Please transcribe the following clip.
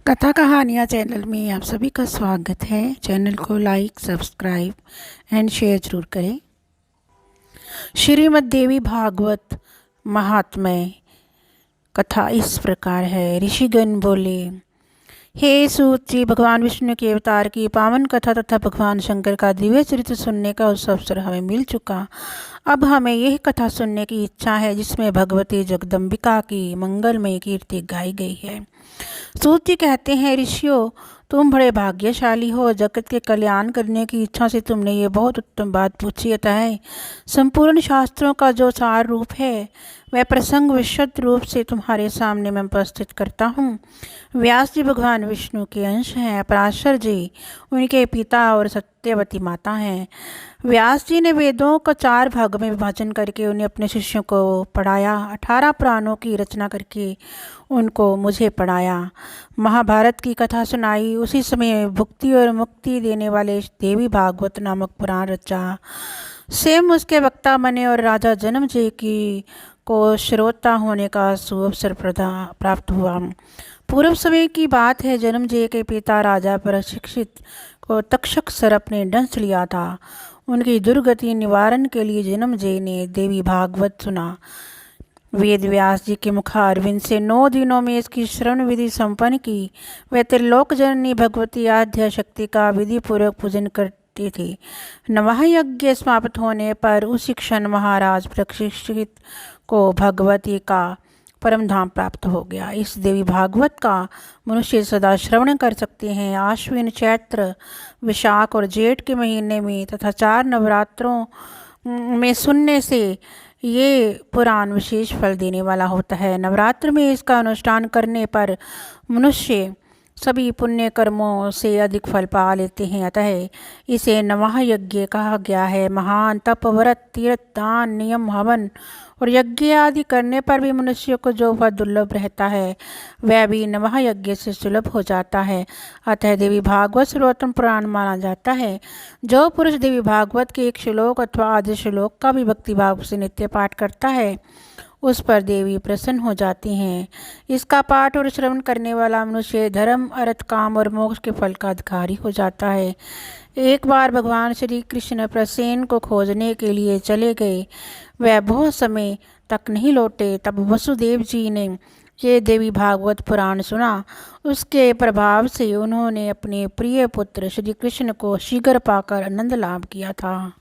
कथा कहानियाँ चैनल में आप सभी का स्वागत है। चैनल को लाइक, सब्सक्राइब एंड शेयर जरूर करें। श्रीमद् देवी भागवत महात्म्य कथा इस प्रकार है। ऋषिगण बोले, हे सूत जी, भगवान विष्णु के अवतार की पावन कथा तथा भगवान शंकर का दिव्य चरित्र सुनने का अवसर हमें मिल चुका। अब हमें यह कथा सुनने की इच्छा है जिसमें भगवती जगदम्बिका की मंगलमय कीर्ति गाई गई है। सूत जी कहते हैं, ऋषियों, तुम बड़े भाग्यशाली हो। जगत के कल्याण करने की इच्छा से तुमने ये बहुत उत्तम बात पूछी। अतः संपूर्ण शास्त्रों का जो सार रूप है वह प्रसंग विशद रूप से तुम्हारे सामने मैं उपस्थित करता हूँ। व्यास जी भगवान विष्णु के अंश हैं। पराशर जी उनके पिता और सत्यवती माता हैं। व्यास जी ने वेदों का 4 भाग में विभाजन करके उन्हें अपने शिष्यों को पढ़ाया। 18 पुराणों की रचना करके उनको मुझे पढ़ाया। महाभारत की कथा सुनाई। उसी समय भुक्ति और मुक्ति देने वाले देवी भागवत नामक पुराण रचा। स्वयं उसके वक्ता बने और राजा जन्मजय की को श्रोता होने का सुअवसर प्राप्त हुआ। पूर्व समय की बात है। जन्मजय के पिता राजा परीक्षित को तक्षक सर्प ने डंस लिया था। उनकी दुर्गति निवारण के लिए जन्मजय ने देवी भागवत सुना। वेद व्यास जी के मुखारविंद से 9 दिनों में इसकी श्रवण विधि संपन्न की। वे त्रिलोक जननी भगवती आद्या शक्ति का विधि पूर्वक पूजन करती थी। नवह यज्ञ समाप्त होने पर उसी क्षण महाराज परीक्षित को भगवती का परम धाम प्राप्त हो गया। इस देवी भागवत का मनुष्य सदा श्रवण कर सकते हैं। आश्विन, चैत्र, विशाख और जेठ के महीने में तथा 4 नवरात्रों में सुनने से ये पुराण विशेष फल देने वाला होता है। नवरात्र में इसका अनुष्ठान करने पर मनुष्य सभी पुण्य कर्मों से अधिक फल पा लेते हैं। अतः इसे नवह यज्ञ कहा गया है। महान तप, व्रत, तीर्थ, दान, नियम, हवन और यज्ञ आदि करने पर भी मनुष्य को जो फल दुर्लभ रहता है वह भी नवह यज्ञ से सुलभ हो जाता है। अतः देवी भागवत सर्वोत्तम पुराण माना जाता है। जो पुरुष देवी भागवत के एक श्लोक अथवा आधे श्लोक का भी भक्ति भाव से नित्य पाठ करता है उस पर देवी प्रसन्न हो जाती हैं। इसका पाठ और श्रवण करने वाला मनुष्य धर्म, अर्थ, काम और मोक्ष के फल का अधिकारी हो जाता है। एक बार भगवान श्री कृष्ण प्रसेन को खोजने के लिए चले गए। वह बहुत समय तक नहीं लौटे। तब वसुदेव जी ने ये देवी भागवत पुराण सुना। उसके प्रभाव से उन्होंने अपने प्रिय पुत्र श्री कृष्ण को शीघ्र पाकर आनंद लाभ किया था।